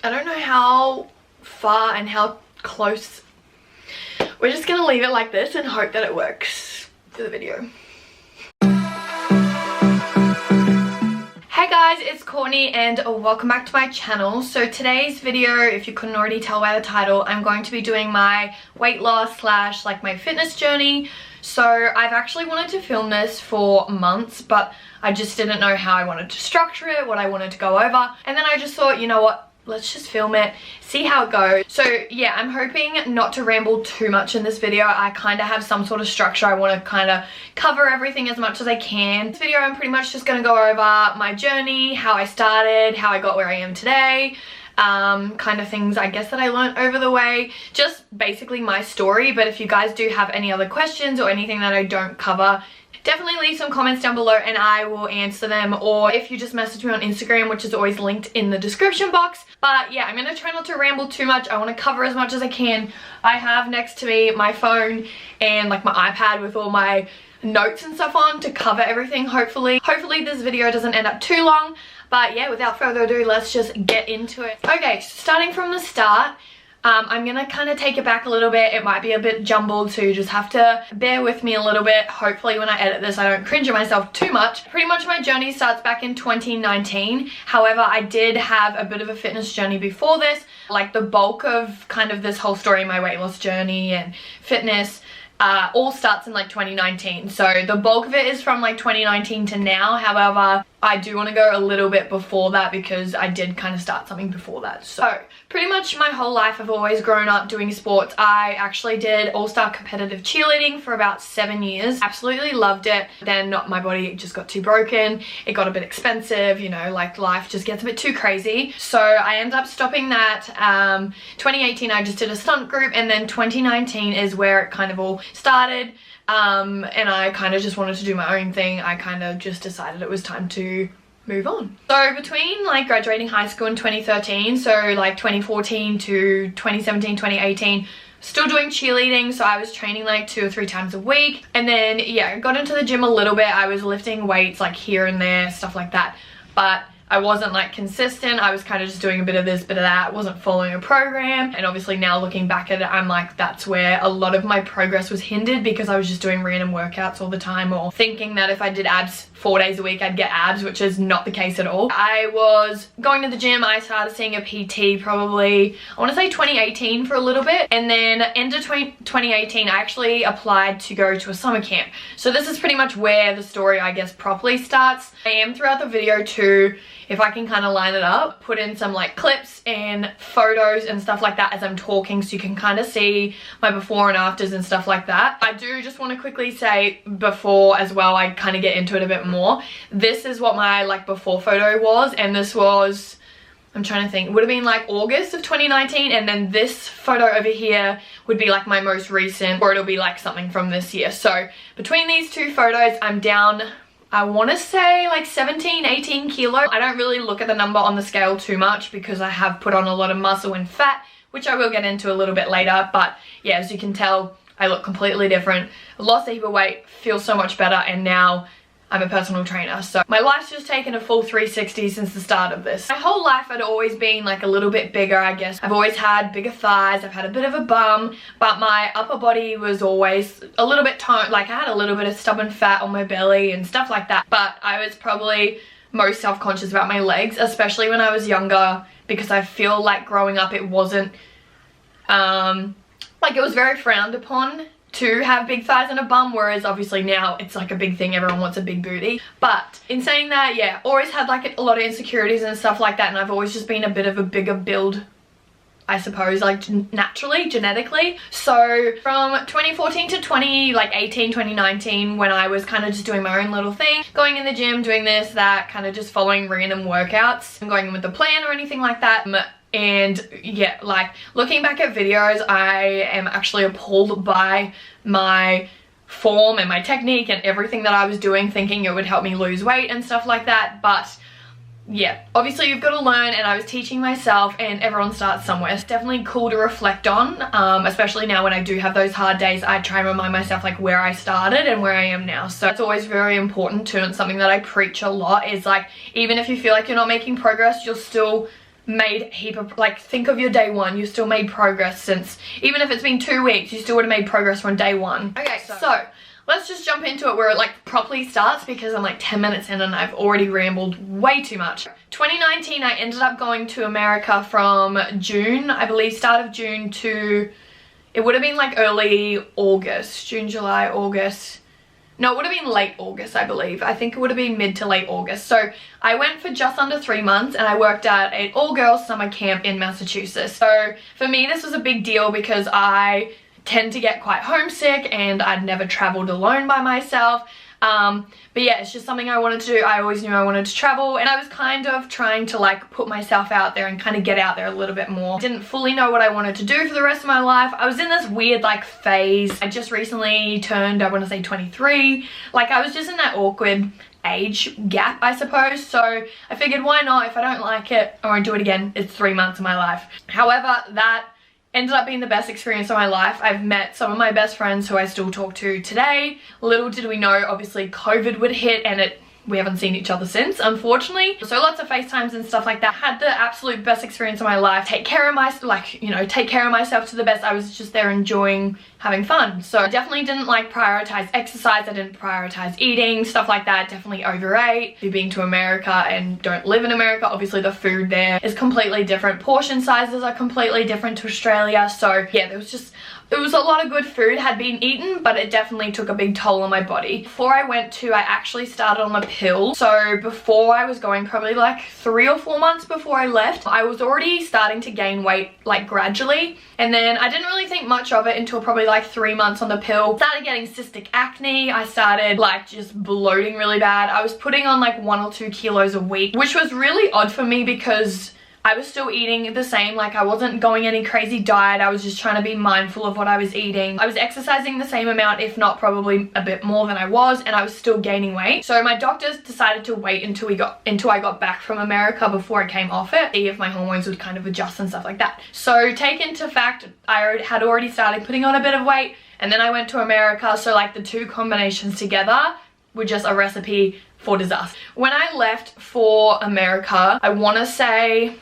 I don't know how far and how close. We're just gonna leave it like this and hope that it works for the video. Hey guys, it's Courtney and welcome back to my channel. So today's video, if you couldn't already tell by the title, I'm going to be doing my weight loss slash like my fitness journey. So I've actually wanted to film this for months, but I just didn't know how I wanted to structure it, what I wanted to go over. And then I just thought, you know what? Let's just film it, see how it goes. So yeah, I'm hoping not to ramble too much in this video. I kind of have some sort of structure. I want to kind of cover everything as much as I can. This video, I'm pretty much just going to go over my journey, how I started, how I got where I am today, kind of things I guess that I learned over the way, just basically my story. But if you guys do have any other questions or anything that I don't cover, definitely leave some comments down below and I will answer them, or if you just message me on Instagram, which is always linked in the description box. But yeah, I'm gonna try not to ramble too much. I want to cover as much as I can. I have next to me my phone and like my iPad with all my notes and stuff on to cover everything, hopefully this video doesn't end up too long. But yeah, without further ado, let's just get into it. Okay, starting from the start, I'm gonna kind of take it back a little bit. It might be a bit jumbled, so you just have to bear with me a little bit. Hopefully when I edit this I don't cringe at myself too much. Pretty much my journey starts back in 2019. However, I did have a bit of a fitness journey before this. Like the bulk of kind of this whole story, my weight loss journey and fitness, all starts in like 2019. So the bulk of it is from like 2019 to now. However, I do want to go a little bit before that because I did kind of start something before that. So pretty much my whole life I've always grown up doing sports. I actually did all-star competitive cheerleading for about 7 years. Absolutely loved it. Then my body just got too broken. It got a bit expensive, you know, like life just gets a bit too crazy. So I ended up stopping that. 2018 I just did a stunt group, and then 2019 is where it kind of all started. And I kind of just wanted to do my own thing. I kind of just decided it was time to move on. So between like graduating high school in 2013, so like 2014 to 2017, 2018, still doing cheerleading. So I was training like 2 or 3 times a week. And then yeah, got into the gym a little bit. I was lifting weights like here and there, stuff like that. But I wasn't like consistent. I was kind of just doing a bit of this, bit of that, wasn't following a program. And obviously now looking back at it, I'm like, that's where a lot of my progress was hindered, because I was just doing random workouts all the time, or thinking that if I did abs 4 days a week I'd get abs, which is not the case at all. I was going to the gym. I started seeing a PT probably, I want to say 2018 for a little bit, and then end of 2018 I actually applied to go to a summer camp. So this is pretty much where the story I guess properly starts. I am throughout the video too, if I can kind of line it up, put in some like clips and photos and stuff like that as I'm talking, so you can kind of see my before and afters and stuff like that. I do just want to quickly say before as well, I kind of get into it a bit more. This is what my like before photo was, and this was, I'm trying to think, it would have been like August of 2019, and then this photo over here would be like my most recent, or it'll be like something from this year. So between these two photos I'm down, I want to say like 17, 18 kilo. I don't really look at the number on the scale too much because I have put on a lot of muscle and fat, which I will get into a little bit later. But yeah, as you can tell, I look completely different. I lost a heap of weight, feel so much better, and now I'm a personal trainer. So my life's just taken a full 360 since the start of this. My whole life I'd always been like a little bit bigger, I guess. I've always had bigger thighs, I've had a bit of a bum, but my upper body was always a little bit toned. Like I had a little bit of stubborn fat on my belly and stuff like that. But I was probably most self-conscious about my legs, especially when I was younger, because I feel like growing up it wasn't, like it was very frowned upon to have big thighs and a bum, whereas obviously now it's like a big thing, everyone wants a big booty. But in saying that, yeah, always had like a lot of insecurities and stuff like that, and I've always just been a bit of a bigger build, I suppose, like naturally, genetically. So from 2014 to 2019, when I was kind of just doing my own little thing, going in the gym, doing this, that, kind of just following random workouts, and going in with a plan or anything like that. And yeah, like looking back at videos, I am actually appalled by my form and my technique and everything that I was doing, thinking it would help me lose weight and stuff like that. But yeah, obviously you've got to learn, and I was teaching myself, and everyone starts somewhere. It's definitely cool to reflect on, especially now when I do have those hard days. I try and remind myself like where I started and where I am now. So it's always very important too, and something that I preach a lot is like, even if you feel like you're not making progress, you'll still made a heap of, like, think of your day one, you still made progress since, even if it's been 2 weeks, you still would have made progress from day one. Okay, so let's just jump into it where it like properly starts, because I'm like 10 minutes in and I've already rambled way too much. 2019, I ended up going to America from June, I believe, start of June to, it would have been like early August, June, July, August. No, it would have been late August, I believe. I think it would have been mid to late August. So I went for just under 3 months and I worked at an all-girls summer camp in Massachusetts. So for me, this was a big deal because I tend to get quite homesick and I'd never traveled alone by myself. But yeah, it's just something I wanted to do. I always knew I wanted to travel, and I was kind of trying to like put myself out there and kind of get out there a little bit more. Didn't fully know what I wanted to do for the rest of my life. I was in this weird like phase. I just recently turned, I want to say 23. Like I was just in that awkward age gap, I suppose. So I figured, why not? If I don't like it, I won't do it again. It's 3 months of my life. However, that ended up being the best experience of my life. I've met some of my best friends who I still talk to today. Little did we know, obviously COVID would hit, and we haven't seen each other since, unfortunately. So lots of FaceTimes and stuff like that. Had the absolute best experience of my life. Take care of myself to the best. I was just there enjoying having fun. So I definitely didn't like prioritize exercise. I didn't prioritize eating, stuff like that. Definitely overate. If you're being to America and don't live in America, obviously the food there is completely different. Portion sizes are completely different to Australia. So yeah, it was a lot of good food had been eaten, but it definitely took a big toll on my body. Before I went to, I actually started on a pill. So before I was going, probably like 3 or 4 months before I left, I was already starting to gain weight like gradually. And then I didn't really think much of it until probably like 3 months on the pill. Started getting cystic acne. I started like just bloating really bad. I was putting on like 1 or 2 kilos a week, which was really odd for me because I was still eating the same. Like I wasn't going any crazy diet. I was just trying to be mindful of what I was eating. I was exercising the same amount, if not probably a bit more than I was, and I was still gaining weight. So my doctors decided to wait until I got back from America before I came off it, see if my hormones would kind of adjust and stuff like that. So take into fact, I had already started putting on a bit of weight, and then I went to America. So like the two combinations together were just a recipe for disaster. When I left for America, I want to say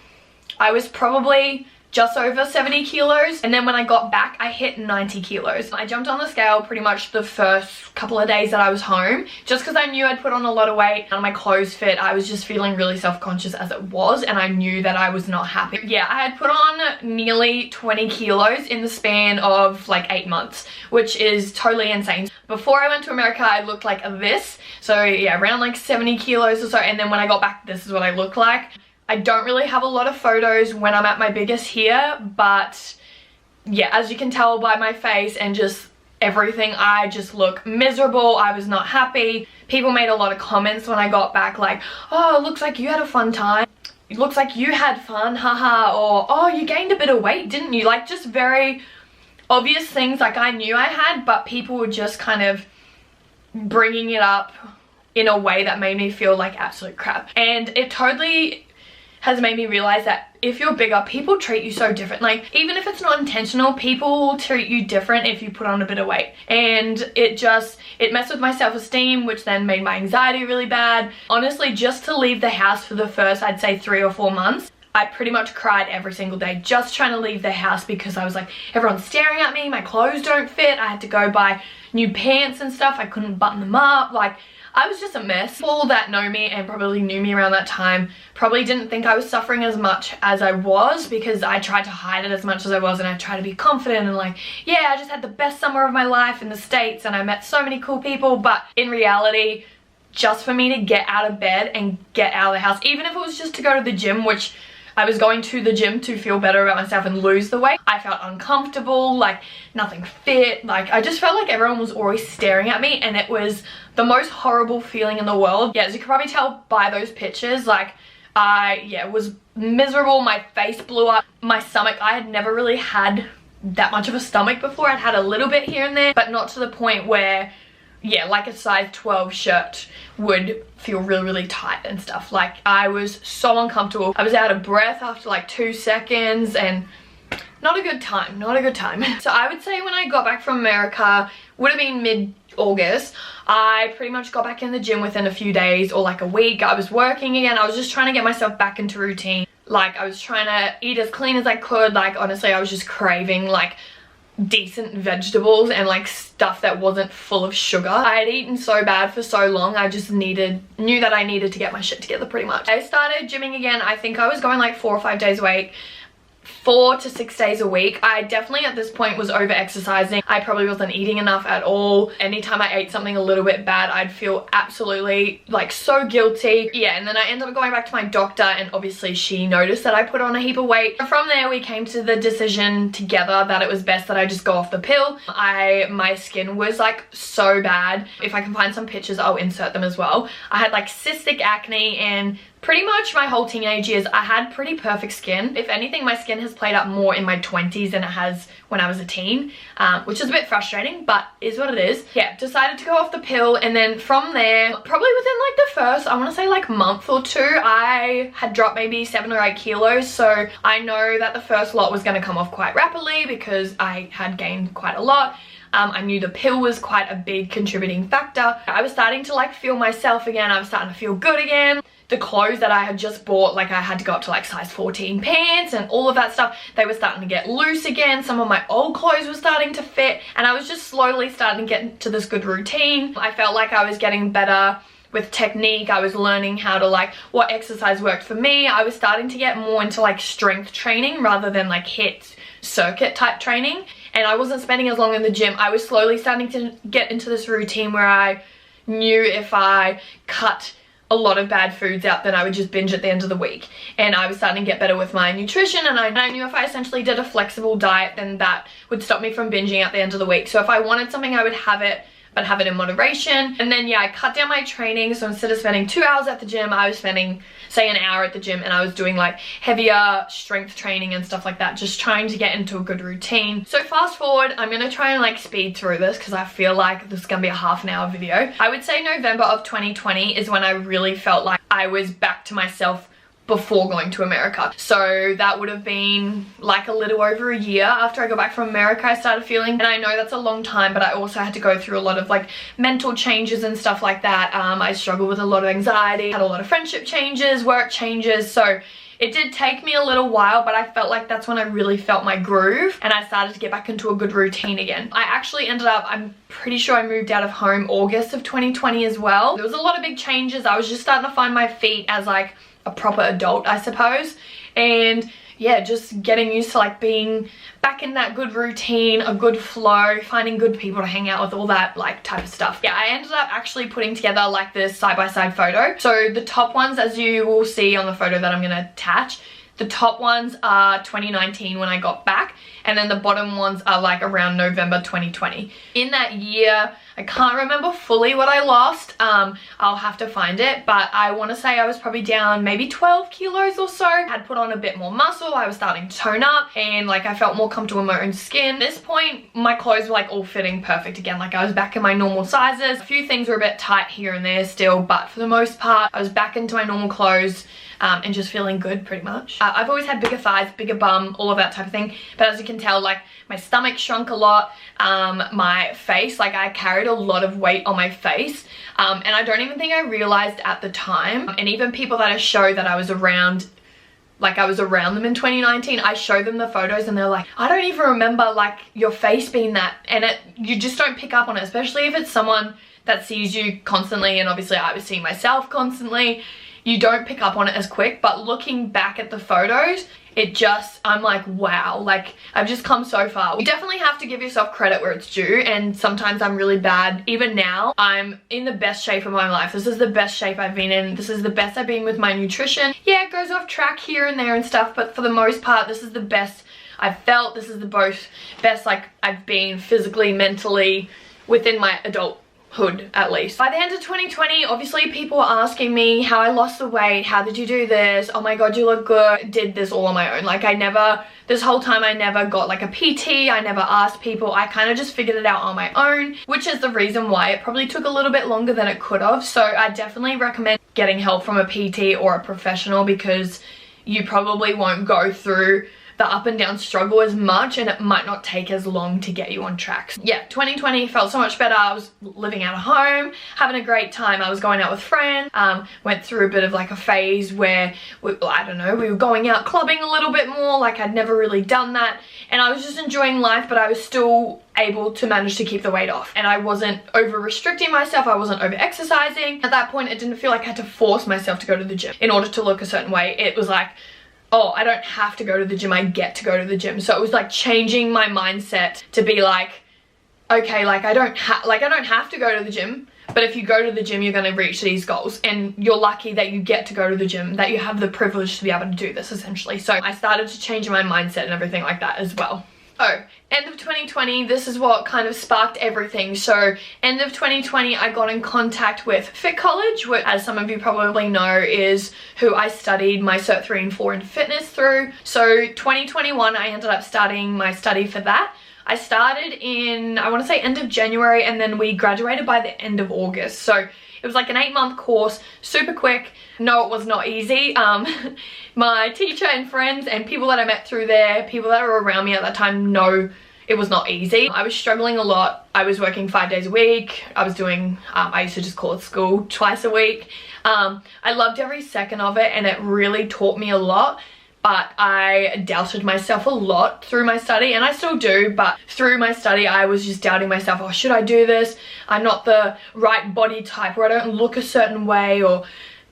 I was probably just over 70 kilos, and then when I got back I hit 90 kilos. I jumped on the scale pretty much the first couple of days that I was home, just because I knew I'd put on a lot of weight and my clothes fit. I was just feeling really self-conscious as it was, and I knew that I was not happy. Yeah, I had put on nearly 20 kilos in the span of like 8 months, which is totally insane. Before I went to America, I looked like this, so yeah, around like 70 kilos or so, and then when I got back, this is what I look like. I don't really have a lot of photos when I'm at my biggest here, but yeah, as you can tell by my face and just everything, I just look miserable. I was not happy. People made a lot of comments when I got back like, oh, it looks like you had a fun time. It looks like you had fun, haha, or oh, you gained a bit of weight, didn't you? Like just very obvious things like I knew I had, but people were just kind of bringing it up in a way that made me feel like absolute crap. And it totally has made me realize that if you're bigger, people treat you so different. Like even if it's not intentional, people will treat you different if you put on a bit of weight. And it messed with my self-esteem, which then made my anxiety really bad. Honestly, just to leave the house for the first, I'd say 3 or 4 months, I pretty much cried every single day just trying to leave the house, because I was like, everyone's staring at me, my clothes don't fit, I had to go buy new pants and stuff, I couldn't button them up. Like I was just a mess. People that know me and probably knew me around that time probably didn't think I was suffering as much as I was, because I tried to hide it as much as I was, and I tried to be confident and like, yeah, I just had the best summer of my life in the States and I met so many cool people. But in reality, just for me to get out of bed and get out of the house, even if it was just to go to the gym, which I was going to the gym to feel better about myself and lose the weight, I felt uncomfortable, like nothing fit. Like I just felt like everyone was always staring at me, and it was the most horrible feeling in the world. Yeah, as you can probably tell by those pictures, like I was miserable. My face blew up. My stomach, I had never really had that much of a stomach before. I'd had a little bit here and there, but not to the point where, yeah, like a size 12 shirt would feel really, really tight and stuff. Like I was so uncomfortable. I was out of breath after like 2 seconds, and not a good time, not a good time. So I would say when I got back from America, would have been mid-August, I pretty much got back in the gym within a few days or like a week. I was working again. I was just trying to get myself back into routine. Like, I was trying to eat as clean as I could. Like, honestly, I was just craving like decent vegetables and like stuff that wasn't full of sugar. I had eaten so bad for so long, I just knew that I needed to get my shit together pretty much. I started gymming again. I think I was going like 4 or 5 days a week. 4 to 6 days a week. I definitely at this point was over exercising. I probably wasn't eating enough at all. Anytime I ate something a little bit bad, I'd feel absolutely like so guilty. Yeah, and then I ended up going back to my doctor, and obviously she noticed that I put on a heap of weight. From there we came to the decision together that it was best that I just go off the pill. My skin was like so bad. If I can find some pictures, I'll insert them as well. I had like cystic acne, and pretty much my whole teenage years I had pretty perfect skin. If anything, my skin has played up more in my 20s than it has when I was a teen, which is a bit frustrating, but is what it is. Yeah, decided to go off the pill, and then from there, probably within like the first, I want to say like month or two, I had dropped maybe 7 or 8 kilos. So I know that the first lot was going to come off quite rapidly because I had gained quite a lot. I knew the pill was quite a big contributing factor. I was starting to like feel myself again. I was starting to feel good again. The clothes that I had just bought, like I had to go up to like size 14 pants and all of that stuff, they were starting to get loose again. Some of my old clothes were starting to fit, and I was just slowly starting to get into this good routine. I felt like I was getting better with technique. I was learning how to like what exercise worked for me. I was starting to get more into like strength training rather than like HIIT circuit type training, and I wasn't spending as long in the gym. I was slowly starting to get into this routine where I knew if I cut a lot of bad foods out, then I would just binge at the end of the week. And I was starting to get better with my nutrition, and I knew if I essentially did a flexible diet, then that would stop me from binging at the end of the week. So if I wanted something, I would have it, but have it in moderation. And then yeah, I cut down my training. So instead of spending 2 hours at the gym, I was spending say an hour at the gym, and I was doing like heavier strength training and stuff like that, just trying to get into a good routine. So fast forward, I'm gonna try and like speed through this because I feel like this is gonna be a half-an-hour video. I would say November of 2020 is when I really felt like I was back to myself before going to America. So that would have been like a little over a year after I got back from America. I started feeling, and I know that's a long time, but I also had to go through a lot of like mental changes and stuff like that. I struggled with a lot of anxiety, had a lot of friendship changes, work changes, so it did take me a little while, but I felt like that's when I really felt my groove, and I started to get back into a good routine again. I actually ended up, I'm pretty sure I moved out of home August of 2020 as well. There was a lot of big changes. I was just starting to find my feet as like a proper adult, I suppose, and yeah, just getting used to like being back in that good routine, a good flow, finding good people to hang out with, all that like type of stuff. Yeah, I ended up actually putting together like this side-by-side photo. So the top ones, as you will see on the photo that I'm gonna attach, the top ones are 2019 when I got back, and then the bottom ones are like around November 2020. In that year, I can't remember fully what I lost. I'll have to find it, but I want to say I was probably down maybe 12 kilos or so. I had put on a bit more muscle. I was starting to tone up, and like I felt more comfortable in my own skin. At this point, my clothes were like all fitting perfect again. Like I was back in my normal sizes. A few things were a bit tight here and there still, but for the most part, I was back into my normal clothes. And just feeling good pretty much. I've always had bigger thighs, bigger bum, all of that type of thing, but as you can tell, like my stomach shrunk a lot. My face, like I carried a lot of weight on my face, and I don't even think I realized at the time. And even people that I show that I was around, like I was around them in 2019, I show them the photos and they're like, I don't even remember like your face being that, and you just don't pick up on it, especially if it's someone that sees you constantly, and obviously I was seeing myself constantly. You don't pick up on it as quick, but looking back at the photos, it just, I'm like, wow, like I've just come so far. You definitely have to give yourself credit where it's due, and sometimes I'm really bad. Even now, I'm in the best shape of my life. This is the best shape I've been in. This is the best I've been with my nutrition. Yeah, it goes off track here and there and stuff, but for the most part, this is the best I've felt. This is the best like I've been physically, mentally, within my adult hood at least. By the end of 2020, obviously people were asking me how I lost the weight, how did you do this, oh my god you look good. Did this all on my own. Like this whole time I never got like a PT, I never asked people, I kind of just figured it out on my own, which is the reason why it probably took a little bit longer than it could have. So I definitely recommend getting help from a PT or a professional, because you probably won't go through the up and down struggle as much, and it might not take as long to get you on track. Yeah, 2020 felt so much better. I was living out of home, having a great time. I was going out with friends, went through a bit of like a phase where I don't know, we were going out clubbing a little bit more. Like, I'd never really done that, and I was just enjoying life, but I was still able to manage to keep the weight off, and I wasn't over restricting myself. I wasn't over exercising. At that point, it didn't feel like I had to force myself to go to the gym in order to look a certain way. It was like, oh, I don't have to go to the gym, I get to go to the gym. So it was like changing my mindset to be like, okay, like I don't have to go to the gym, but if you go to the gym, you're going to reach these goals, and you're lucky that you get to go to the gym, that you have the privilege to be able to do this, essentially. So I started to change my mindset and everything like that as well. Oh, end of 2020, this is what kind of sparked everything. So end of 2020, I got in contact with Fit College, which, as some of you probably know, is who I studied my Cert 3 and 4 in fitness through. So 2021, I ended up starting my study for that. I started in, I want to say, end of January, and then we graduated by the end of August. So it was like an 8-month course, super quick. No, it was not easy. My teacher and friends and people that I met through there, people that were around me at that time, know it was not easy. I was struggling a lot. I was working 5 days a week. I was doing, I used to just call it school, twice a week. I loved every second of it, and it really taught me a lot. But I doubted myself a lot through my study, and I still do, but through my study I was just doubting myself. Oh, should I do this? I'm not the right body type, or I don't look a certain way,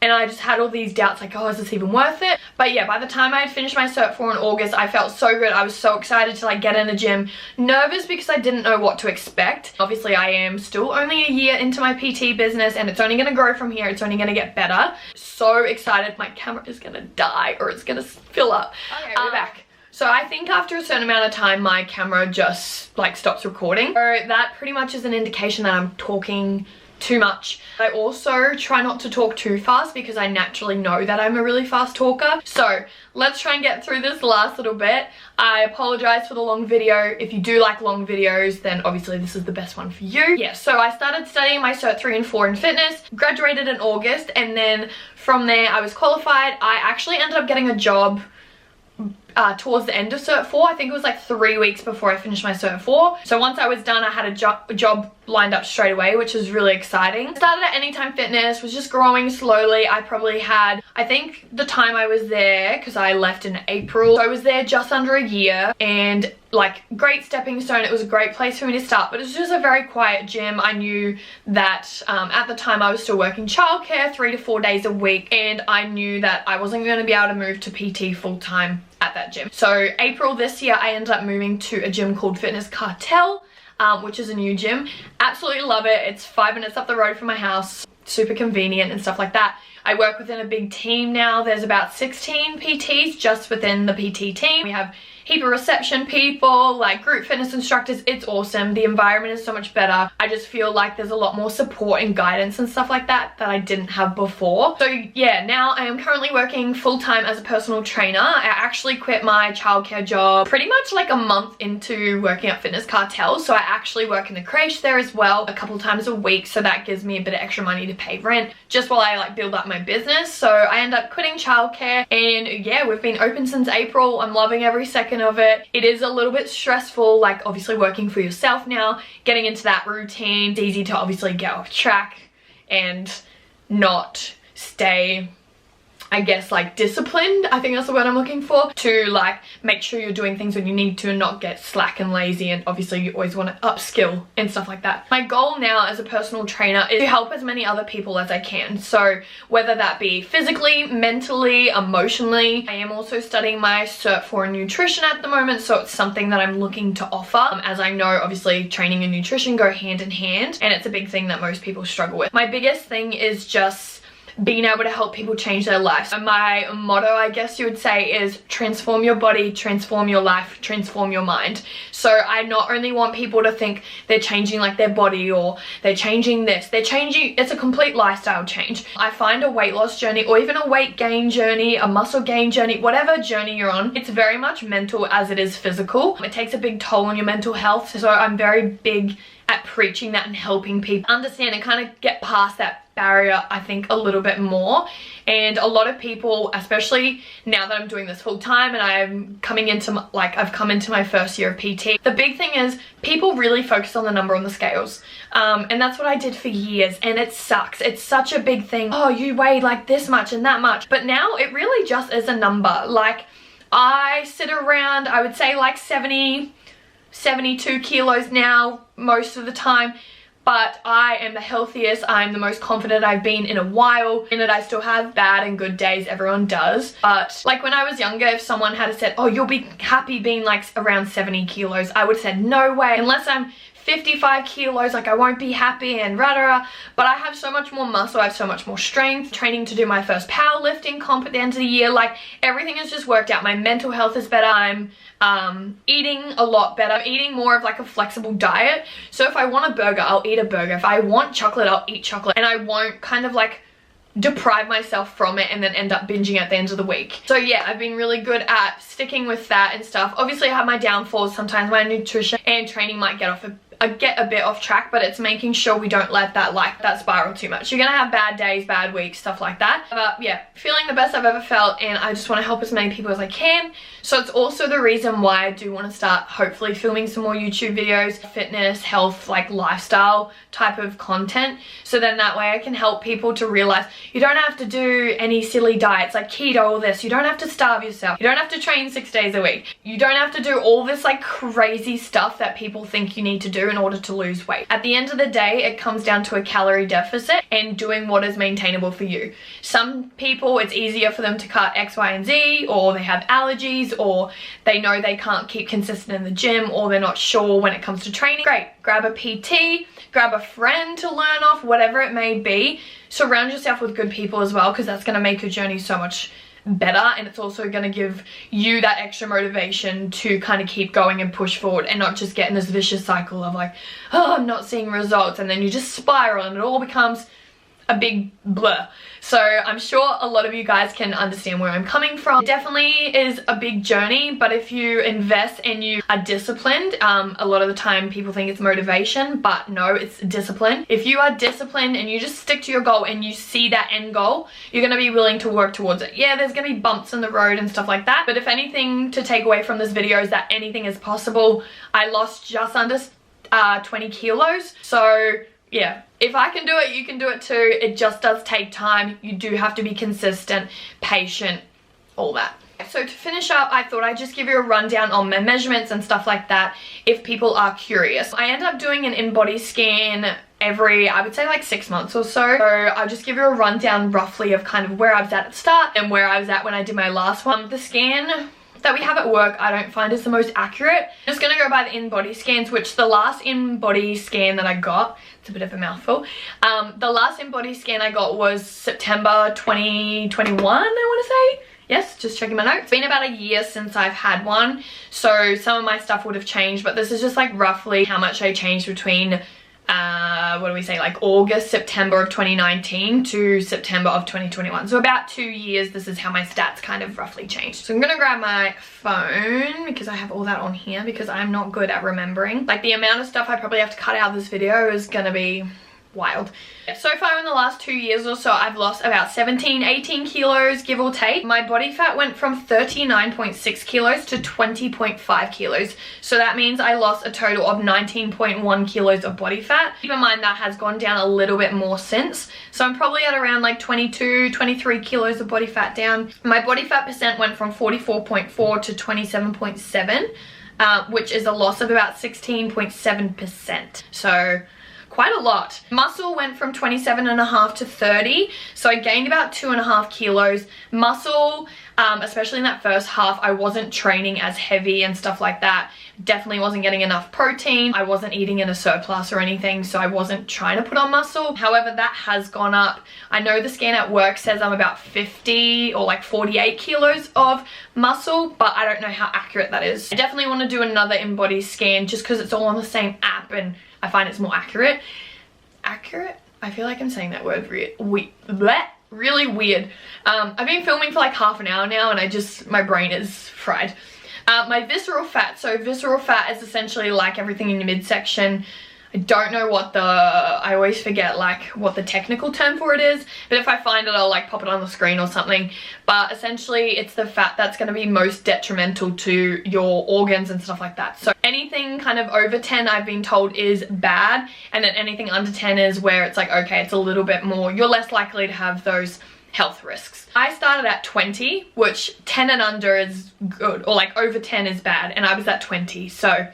and I just had all these doubts like, oh, is this even worth it? But yeah, by the time I had finished my Cert 4 in August, I felt so good. I was so excited to like get in the gym. Nervous because I didn't know what to expect. Obviously, I am still only a year into my PT business, and it's only going to grow from here. It's only going to get better. So excited. My camera is going to die, or it's going to fill up. Okay, we're back. So I think after a certain amount of time, my camera just like stops recording. So that pretty much is an indication that I'm talking too much. I also try not to talk too fast because I naturally know that I'm a really fast talker. So let's try and get through this last little bit. I apologize for the long video. If you do like long videos, then obviously this is the best one for you. Yeah, so I started studying my Cert 3 and 4 in fitness, graduated in August, and then from there I was qualified. I actually ended up getting a job towards the end of Cert 4. I think it was like 3 weeks before I finished my Cert 4. So once I was done, I had a job lined up straight away, which was really exciting. I started at Anytime Fitness, was just growing slowly. I probably had, I think the time I was there, because I left in April, so I was there just under a year, and like great stepping stone. It was a great place for me to start, but it was just a very quiet gym. I knew that at the time I was still working childcare 3 to 4 days a week, and I knew that I wasn't going to be able to move to PT full time at that gym. So April this year, I ended up moving to a gym called Fitness Cartel, which is a new gym. Absolutely love it. It's 5 minutes up the road from my house, super convenient and stuff like that. I work within a big team now. There's about 16 PTs just within the PT team. We have heap of reception people, like group fitness instructors. It's awesome. The environment is so much better. I just feel like there's a lot more support and guidance and stuff like that that I didn't have before. So yeah, now I am currently working full-time as a personal trainer. I actually quit my childcare job pretty much like a month into working at Fitness Cartel. So I actually work in the creche there as well a couple times a week. So that gives me a bit of extra money to pay rent just while I like build up my business. So I end up quitting childcare, and yeah, we've been open since April. I'm loving every second of it. It is a little bit stressful, like obviously working for yourself now, getting into that routine. It's easy to obviously get off track and not stay, I guess, like disciplined. I think that's the word I'm looking for, to like make sure you're doing things when you need to and not get slack and lazy, and obviously you always want to upskill and stuff like that. My goal now as a personal trainer is to help as many other people as I can. So whether that be physically, mentally, emotionally. I am also studying my Cert 4 in nutrition at the moment, so it's something that I'm looking to offer, as I know obviously training and nutrition go hand in hand, and it's a big thing that most people struggle with. My biggest thing is just being able to help people change their lives. So my motto, I guess you would say, is transform your body, transform your life, transform your mind. So I not only want people to think they're changing like their body, or they're changing this, they're changing, it's a complete lifestyle change. I find a weight loss journey, or even a weight gain journey, a muscle gain journey, whatever journey you're on, it's very much mental as it is physical. It takes a big toll on your mental health. So I'm very big at preaching that and helping people understand and kind of get past that barrier, I think, a little bit more. And a lot of people, especially now that I'm doing this full time and I'm coming into I've come into my first year of PT, the big thing is people really focus on the number on the scales, and that's what I did for years, and it sucks. It's such a big thing. Oh, you weighed like this much and that much, but now it really just is a number. Like, I sit around, I would say like 72 kilos now most of the time, but I am the healthiest, I'm the most confident I've been in a while. In it, I still have bad and good days, everyone does. But like when I was younger, if someone had said, oh, you'll be happy being like around 70 kilos, I would have said, no way, unless I'm 55 kilos, like I won't be happy and rah. But I have so much more muscle, I have so much more strength, training to do my first powerlifting comp at the end of the year. Like, everything has just worked out. My mental health is better. I'm eating a lot better. I'm eating more of like a flexible diet. So if I want a burger, I'll eat a burger. If I want chocolate, I'll eat chocolate, and I won't kind of like deprive myself from it and then end up binging at the end of the week. So yeah, I've been really good at sticking with that and stuff. Obviously, I have my downfalls. Sometimes my nutrition and training might get a bit off track, but it's making sure we don't let that spiral too much. You're gonna have bad days, bad weeks, stuff like that. But yeah, feeling the best I've ever felt, and I just want to help as many people as I can. So it's also the reason why I do want to start hopefully filming some more YouTube videos, fitness, health, like lifestyle type of content, so then that way I can help people to realize you don't have to do any silly diets like keto or this. You don't have to starve yourself. You don't have to train 6 days a week. You don't have to do all this like crazy stuff that people think you need to do in order to lose weight. At the end of the day, it comes down to a calorie deficit and doing what is maintainable for you. Some people, it's easier for them to cut X, Y, and Z, or they have allergies, or they know they can't keep consistent in the gym, or they're not sure when it comes to training. Great, grab a PT, grab a friend to learn off, whatever it may be. Surround yourself with good people as well, because that's going to make your journey so much better, and it's also going to give you that extra motivation to kind of keep going and push forward, and not just get in this vicious cycle of like, oh, I'm not seeing results, and then you just spiral and it all becomes a big blur. So I'm sure a lot of you guys can understand where I'm coming from. It definitely is a big journey, but if you invest and you are disciplined, a lot of the time people think it's motivation, but no, it's discipline. If you are disciplined and you just stick to your goal and you see that end goal, you're going to be willing to work towards it. Yeah, there's going to be bumps in the road and stuff like that, but if anything to take away from this video is that anything is possible. I lost just under 20 kilos, so yeah, if I can do it, you can do it too. It just does take time. You do have to be consistent, patient, all that. So to finish up, I thought I'd just give you a rundown on my measurements and stuff like that if people are curious. I end up doing an in-body scan every, I would say like 6 months or so. So I'll just give you a rundown roughly of kind of where I was at the start and where I was at when I did my last one. The scan that we have at work I don't find is the most accurate. I'm just gonna go by the in-body scans, which the last in-body scan that I got, it's a bit of a mouthful, the last in-body scan I got was September 2021, I want to say. Yes, just checking my notes. It's been about a year since I've had one, so some of my stuff would have changed, but this is just like roughly how much I changed between what do we say, like August, September of 2019 to September of 2021. So about 2 years, this is how my stats kind of roughly changed. So I'm gonna grab my phone because I have all that on here because I'm not good at remembering. Like the amount of stuff I probably have to cut out of this video is gonna be wild. So far in the last 2 years or so, I've lost about 18 kilos, give or take. My body fat went from 39.6 kilos to 20.5 kilos. So that means I lost a total of 19.1 kilos of body fat. Keep in mind that has gone down a little bit more since. So I'm probably at around like 22, 23 kilos of body fat down. My body fat percent went from 44.4 to 27.7, which is a loss of about 16.7%. So quite a lot. Muscle went from 27.5 to 30, so I gained about 2.5 kilos. Muscle, especially in that first half, I wasn't training as heavy and stuff like that. Definitely wasn't getting enough protein. I wasn't eating in a surplus or anything, so I wasn't trying to put on muscle. However, that has gone up. I know the scan at work says I'm about 50 or like 48 kilos of muscle, but I don't know how accurate that is. I definitely want to do another in-body scan just because it's all on the same app and I find it's more accurate. Accurate? I feel like I'm saying that word really weird. I've been filming for like half an hour now and my brain is fried. My visceral fat. So visceral fat is essentially like everything in your midsection. I don't know what I always forget like what the technical term for it is, but if I find it I'll like pop it on the screen or something. But essentially it's the fat that's going to be most detrimental to your organs and stuff like that. So anything kind of over 10 I've been told is bad, and then anything under 10 is where it's like, okay, it's a little bit more, you're less likely to have those health risks. I started at 20, which 10 and under is good, or like over 10 is bad, and I was at 20, so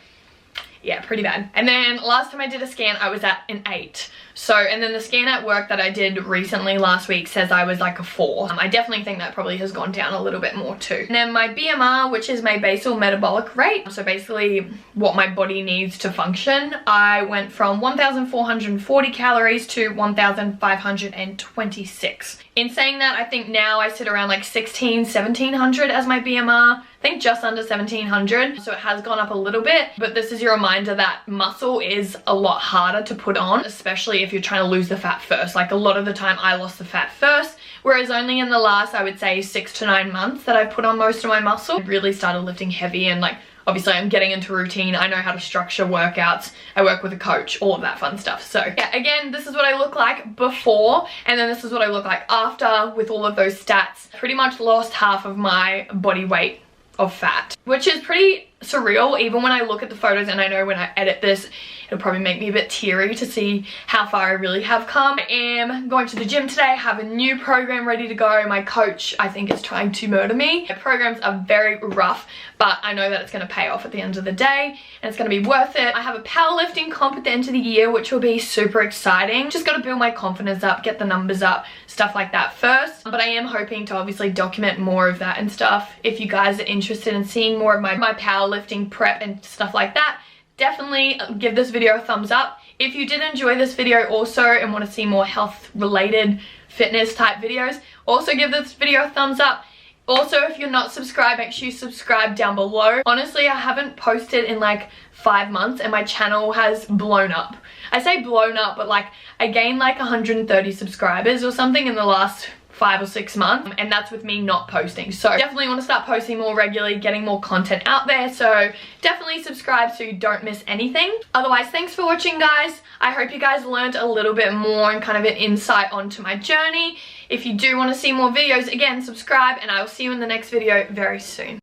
yeah, pretty bad. And then last time I did a scan I was at an 8. So, and then the scan at work that I did recently last week says I was like a 4. I definitely think that probably has gone down a little bit more too. And then my BMR, which is my basal metabolic rate, so basically what my body needs to function, I went from 1,440 calories to 1,526. In saying that, I think now I sit around like 1,1700 as my BMR. I think just under 1,700, so it has gone up a little bit, but this is your reminder that muscle is a lot harder to put on, especially if you're trying to lose the fat first. Like a lot of the time I lost the fat first, whereas only in the last, I would say 6 to 9 months that I put on most of my muscle. I really started lifting heavy, and like obviously I'm getting into routine. I know how to structure workouts. I work with a coach, all of that fun stuff. So yeah, again, this is what I look like before, and then this is what I look like after with all of those stats. Pretty much lost half of my body weight of fat, which is pretty surreal even when I look at the photos, and I know when I edit this it'll probably make me a bit teary to see how far I really have come. I am going to the gym today. I have a new program ready to go. My coach, I think, is trying to murder me. The programs are very rough, but I know that it's going to pay off at the end of the day, and it's going to be worth it. I have a powerlifting comp at the end of the year, which will be super exciting. Just got to build my confidence up, get the numbers up, stuff like that first. But I am hoping to obviously document more of that and stuff. If you guys are interested in seeing more of my powerlifting prep and stuff like that, definitely give this video a thumbs up. If you did enjoy this video also and want to see more health related fitness type videos, also give this video a thumbs up. Also, if you're not subscribed, make sure you subscribe down below. Honestly, I haven't posted in like 5 months and my channel has blown up. I say blown up, but like I gained like 130 subscribers or something in the last 5 or 6 months, and that's with me not posting. So definitely want to start posting more regularly, getting more content out there, so definitely subscribe so you don't miss anything. Otherwise, thanks for watching, guys. I hope you guys learned a little bit more and kind of an insight onto my journey. If you do want to see more videos, again, subscribe, and I will see you in the next video very soon.